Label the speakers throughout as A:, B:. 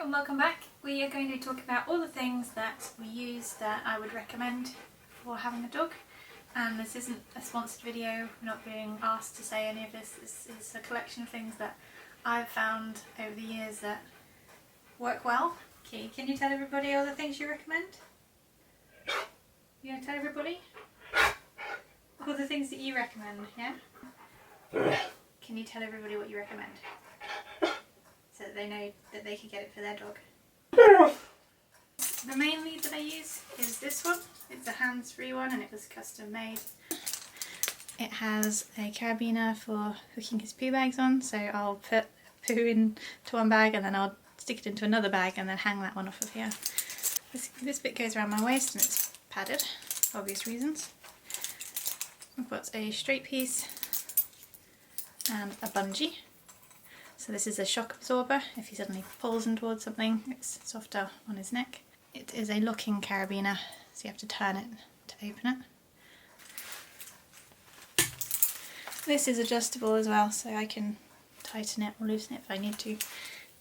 A: and welcome back. We are going to talk about all the things that we use that I would recommend for having a dog. And this isn't a sponsored video, we're not being asked to say any of this. This is a collection of things that I've found over the years that work well. Okay, can you tell everybody all the things you recommend? You want to tell everybody? All the things that you recommend, yeah? Can you tell everybody what you recommend? So that they know that they can get it for their dog. The main lead that I use is this one. It's a hands-free one and it was custom made. It has a carabiner for hooking his poo bags on, so I'll put poo into one bag and then I'll stick it into another bag and then hang that one off of here. This bit goes around my waist and it's padded, for obvious reasons. I've got a straight piece and a bungee. So this is a shock absorber. If he suddenly pulls in towards something, it's softer on his neck. It is a locking carabiner, so you have to turn it to open it. This is adjustable as well, so I can tighten it or loosen it if I need to.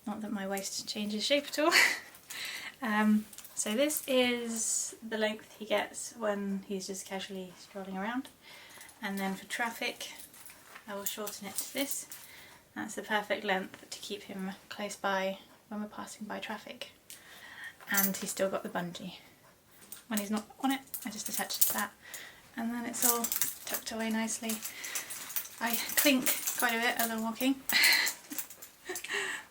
A: Not that my waist changes shape at all. So this is the length he gets when he's just casually strolling around. And then for traffic, I will shorten it to this. That's the perfect length to keep him close by when we're passing by traffic. And he's still got the bungee. When he's not on it, I just attach it to that. And then it's all tucked away nicely. I clink quite a bit as I'm walking.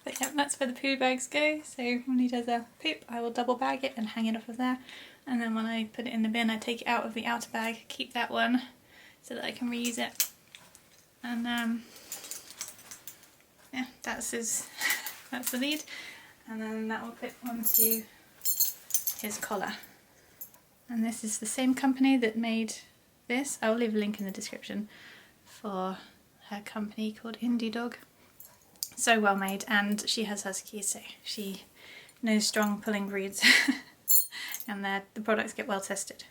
A: But yeah, that's where the poo bags go. So when he does a poop, I will double bag it and hang it off of there. And then when I put it in the bin, I take it out of the outer bag, keep that one so that I can reuse it. And yeah, that's the lead, and then that will clip onto his collar. And this is the same company that made this. I'll leave a link in the description for her company called Indie Dog. So well made, and she has Huskies, so she knows strong pulling breeds. And the products get well tested.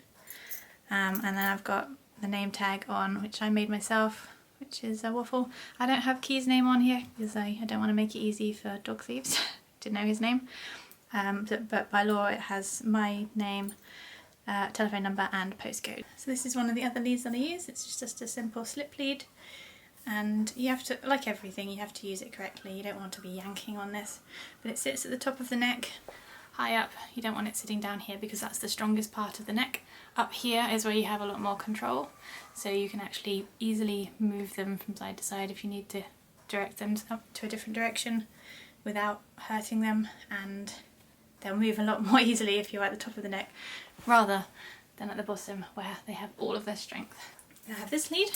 A: And then I've got the name tag on, which I made myself, which is a Waffle. I don't have Key's name on here because I don't want to make it easy for dog thieves to know his name. But by law it has my name, telephone number and postcode. So this is one of the other leads that I use. It's just a simple slip lead, and you have to, like everything, you have to use it correctly. You don't want to be yanking on this, but it sits at the top of the neck, high up. You don't want it sitting down here because that's the strongest part of the neck. Up here is where you have a lot more control, so you can actually easily move them from side to side if you need to direct them up to a different direction without hurting them, and they'll move a lot more easily if you're at the top of the neck rather than at the bottom where they have all of their strength. I have this lead,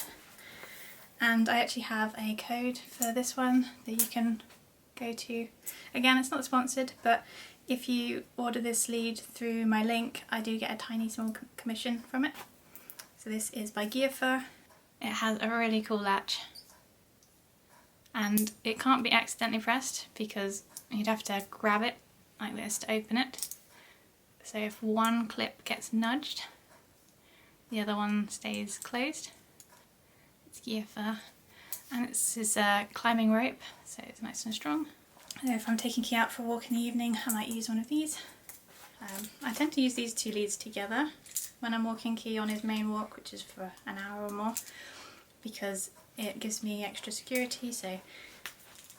A: and I actually have a code for this one that you can go to. Again, it's not sponsored, but if you order this lead through my link, I do get a tiny small commission from it. So this is by Gearfur. It has a really cool latch, and it can't be accidentally pressed because you'd have to grab it like this to open it. So if one clip gets nudged, the other one stays closed. It's Gearfur, and it's his climbing rope, so it's nice and strong. If I'm taking Key out for a walk in the evening, I might use one of these. I tend to use these two leads together when I'm walking Key on his main walk, which is for an hour or more, because it gives me extra security. So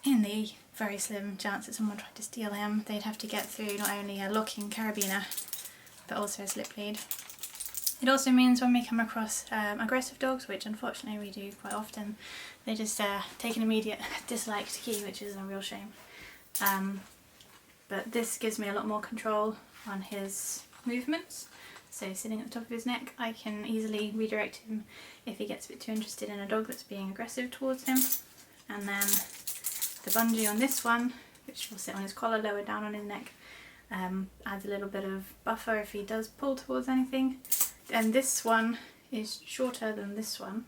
A: in the very slim chance that someone tried to steal him, they'd have to get through not only a locking carabiner but also a slip lead. It also means when we come across aggressive dogs, which unfortunately we do quite often, they just take an immediate dislike to Key, which is a real shame. But this gives me a lot more control on his movements. So sitting at the top of his neck, I can easily redirect him if he gets a bit too interested in a dog that's being aggressive towards him. And then the bungee on this one, which will sit on his collar lower down on his neck, adds a little bit of buffer if he does pull towards anything. And this one is shorter than this one,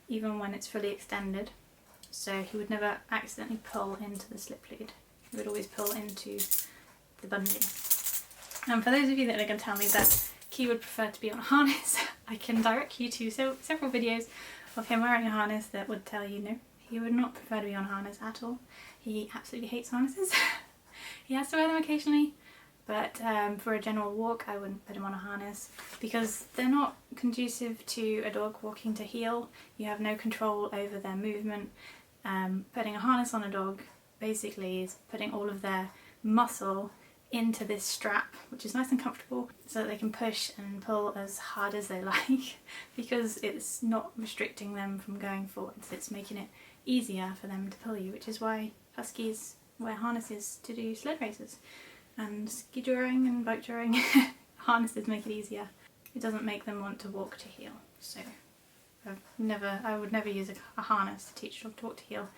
A: even when it's fully extended, so he would never accidentally pull into the slip lead. He would always pull into the bungee. And for those of you that are going to tell me that Key would prefer to be on a harness, I can direct you to several videos of him wearing a harness that would tell you no, he would not prefer to be on a harness at all. He absolutely hates harnesses. He has to wear them occasionally, but for a general walk I wouldn't put him on a harness because they're not conducive to a dog walking to heel. You have no control over their movement. Putting a harness on a dog basically is putting all of their muscle into this strap, which is nice and comfortable, so that they can push and pull as hard as they like because it's not restricting them from going forwards, it's making it easier for them to pull you, which is why Huskies wear harnesses to do sled races and ski touring and bike touring. Harnesses make it easier. It doesn't make them want to walk to heel, so I would never use a harness to teach a dog to walk to heel.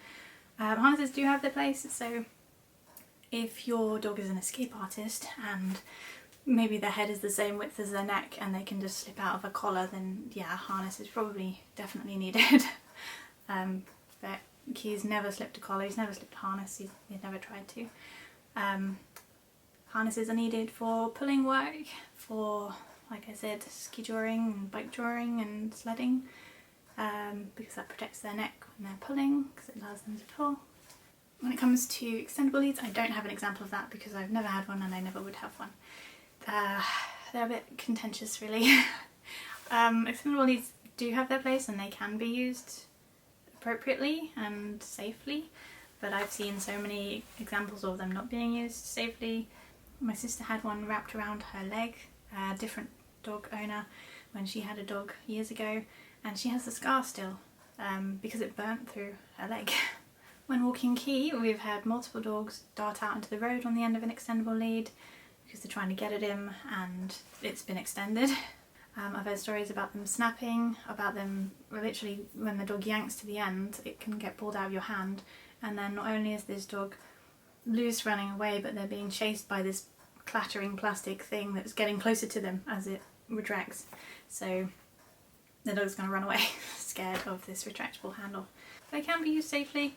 A: Harnesses do have their place, so if your dog is an escape artist and maybe their head is the same width as their neck and they can just slip out of a collar, then yeah, a harness is probably definitely needed. But he's never slipped a collar, he's never slipped a harness, he's never tried to. Harnesses are needed for pulling work, for, like I said, ski touring and bike touring and sledding, because that protects their neck when they're pulling, because it allows them to pull. When it comes to extendable leads, I don't have an example of that because I've never had one and I never would have one. They're a bit contentious really. Extendable leads do have their place and they can be used appropriately and safely, but I've seen so many examples of them not being used safely. My sister had one wrapped around her leg, a different dog owner, when she had a dog years ago, and she has the scar still because it burnt through her leg. When walking Key, we've had multiple dogs dart out into the road on the end of an extendable lead because they're trying to get at him and it's been extended. I've heard stories about them snapping, about them literally when the dog yanks to the end it can get pulled out of your hand, and then not only is this dog loose running away, but they're being chased by this clattering plastic thing that's getting closer to them as it retracts. So the dog's going to run away scared of this retractable handle. They can be used safely,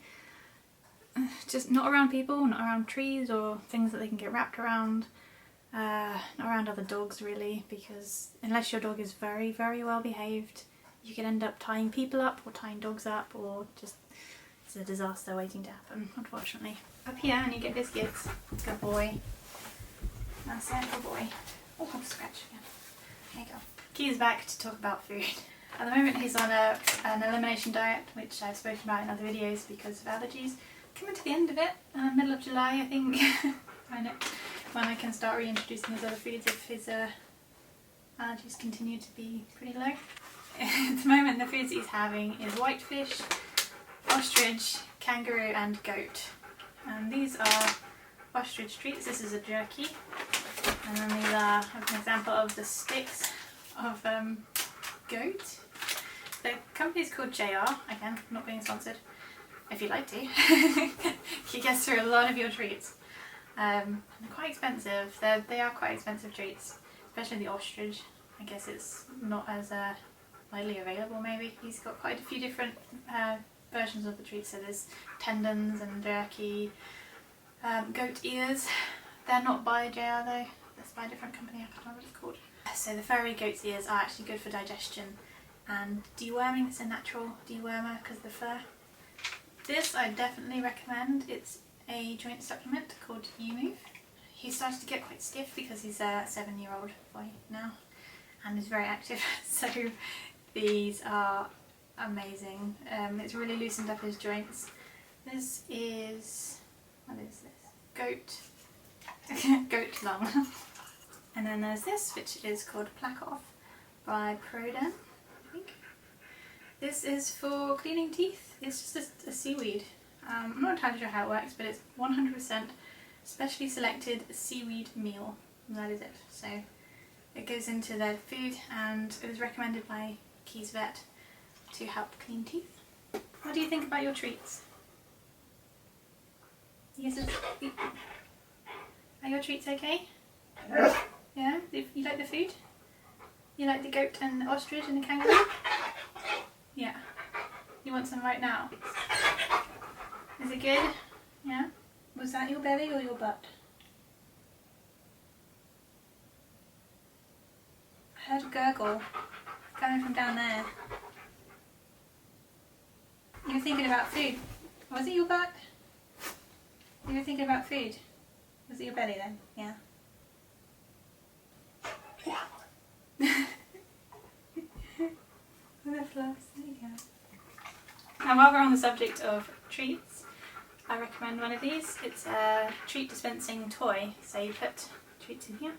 A: just not around people, not around trees or things that they can get wrapped around, not around other dogs really, because unless your dog is very, very well behaved, you could end up tying people up or tying dogs up, or just it's a disaster waiting to happen, unfortunately. Up here, and you get biscuits. Good boy. That's it, good boy. Oh, I'll scratch again. There you go. Key's back to talk about food. At the moment he's on an elimination diet, which I've spoken about in other videos because of allergies. Coming to the end of it, middle of July I think, when I can start reintroducing his other foods if his allergies continue to be pretty low. At the moment the foods he's having is whitefish, ostrich, kangaroo and goat. And these are ostrich treats. This is a jerky, and then these are an example of the sticks of goat. The company's called JR, again, not being sponsored. If you'd like to. You get through a lot of your treats. They're quite expensive. They are quite expensive treats, especially the ostrich. I guess it's not as widely available maybe. He's got quite a few different versions of the treats. So there's tendons and jerky, goat ears. They're not by JR though. That's by a different company. I can't remember what it's called. So the furry goat's ears are actually good for digestion and deworming. It's a natural dewormer because of the fur. This I definitely recommend. It's a joint supplement called U-Move. He started to get quite stiff because he's a 7-year-old boy now and is very active, so these are amazing. It's really loosened up his joints. This is, what is this? Goat lung. And then there's this, which is called Plaque Off by Proden, I think. This is for cleaning teeth. It's just a seaweed. I'm not entirely sure how it works, but it's 100% specially selected seaweed meal. And that is it. So it goes into their food, and it was recommended by Key's vet to help clean teeth. What do you think about your treats? Yes, are your treats okay? Yeah? You like the food? You like the goat and the ostrich and the kangaroo? Yeah. You want some right now? Is it good? Yeah? Was that your belly or your butt? I heard a gurgle coming from down there. You were thinking about food. Was it your butt? You were thinking about food? Was it your belly then? Yeah. With a floss, there you go. And while we're on the subject of treats, I recommend one of these. It's a treat dispensing toy. So you put treats in here,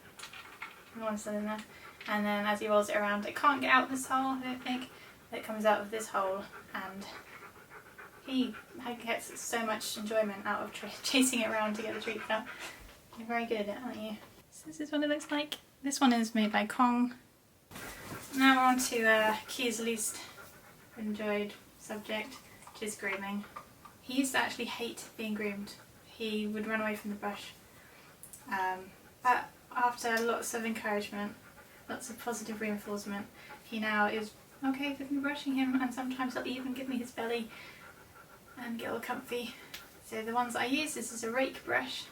A: and one still in there, and then as he rolls it around, it can't get out this hole, I don't think. It comes out of this hole, and he gets so much enjoyment out of chasing it around to get the treats out. You're very good at it, aren't you? So this is what it looks like. This one is made by Kong. Now we're on to Key's least enjoyed subject, which is grooming. He used to actually hate being groomed. He would run away from the brush. But after lots of encouragement, lots of positive reinforcement, he now is okay with me brushing him, and sometimes he'll even give me his belly and get all comfy. So the ones I use, this is a rake brush.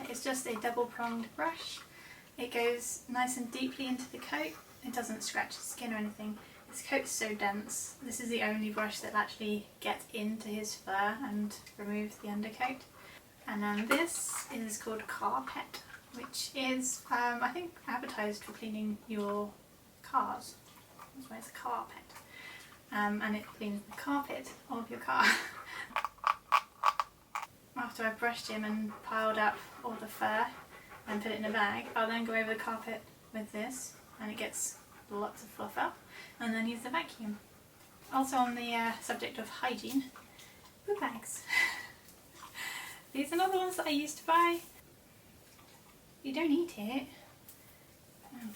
A: It's just a double pronged brush. It goes nice and deeply into the coat. It doesn't scratch the skin or anything. His coat's so dense. This is the only brush that actually gets into his fur and removes the undercoat. And then this is called Carpet, which is, I think, advertised for cleaning your cars. That's why it's Carpet. And it cleans the carpet of your car. After I've brushed him and piled up all the fur and put it in a bag, I'll then go over the carpet with this, and it gets lots of fluff out, and then use the vacuum. Also on the subject of hygiene, poo bags. These are not the ones that I used to buy. You don't eat it. No,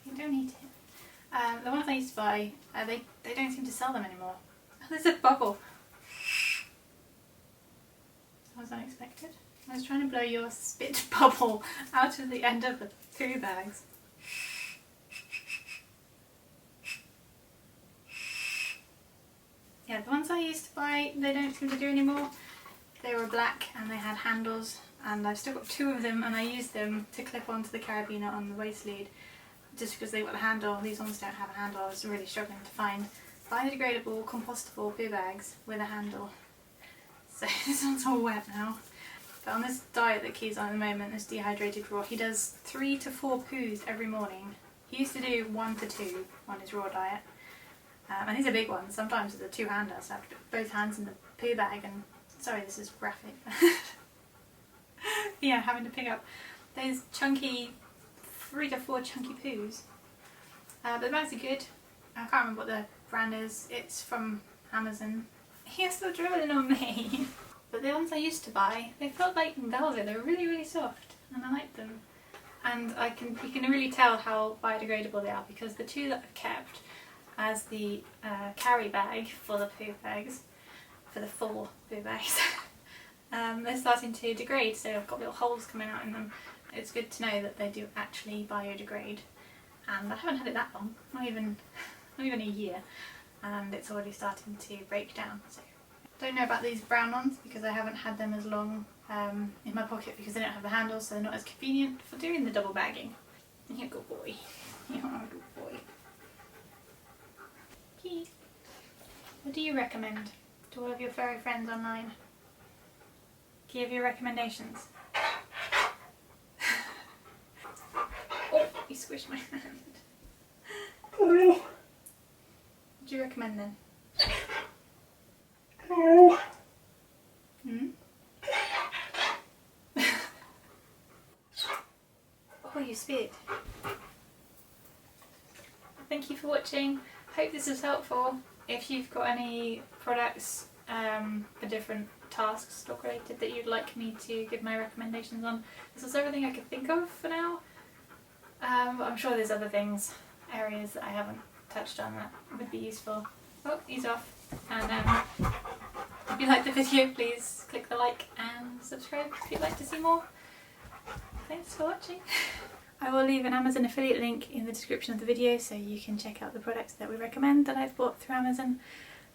A: you don't eat it. The ones I used to buy, they don't seem to sell them anymore. There's a bubble. That was unexpected. I was trying to blow your spit bubble out of the end of the poo bags. Yeah, the ones I used to buy, they don't seem to do anymore. They were black and they had handles, and I've still got 2 of them, and I use them to clip onto the carabiner on the waist lead just because they've got a handle. These ones don't have a handle. I was really struggling to find biodegradable, compostable poo bags with a handle. So this one's all wet now. But on this diet that Key's on at the moment, this dehydrated raw, he does 3 to 4 poos every morning. He used to do 1 to 2 on his raw diet. And these are big ones. Sometimes it's a 2-hander, so I have to put both hands in the poo bag, and sorry, this is graphic. Yeah, having to pick up those chunky, 3 to 4 chunky poos. But the bags are good. I can't remember what the brand is. It's from Amazon. You're still dribbling on me. But the ones I used to buy, they felt like velvet. They were really, really soft, and I liked them. And you can really tell how biodegradable they are, because the 2 that I've kept as the carry bag for the poo bags, for the full poo bags, they're starting to degrade, so I've got little holes coming out in them. It's good to know that they do actually biodegrade, and I haven't had it that long, not even a year, and it's already starting to break down. So don't know about these brown ones because I haven't had them as long in my pocket, because they don't have the handles, so they're not as convenient for doing the double bagging. You're a good boy. You're a good boy. Key, what do you recommend to all of your furry friends online? Key, have your recommendations? Oh, you squished my hand. What do you recommend then? Hmm? Oh, you spit. Thank you for watching. Hope this was helpful. If you've got any products for different tasks, stock related, that you'd like me to give my recommendations on, this is everything I could think of for now. But I'm sure there's other things, areas that I haven't touched on that would be useful. Oh, he's off. And if you liked the video, please click the like and subscribe if you'd like to see more. Thanks for watching. I will leave an Amazon affiliate link in the description of the video so you can check out the products that we recommend that I've bought through Amazon.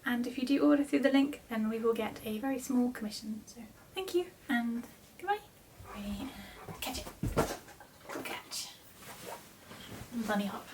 A: And if you do order through the link, then we will get a very small commission. So thank you and goodbye. Ready? Catch it. Go catch. Bunny hop.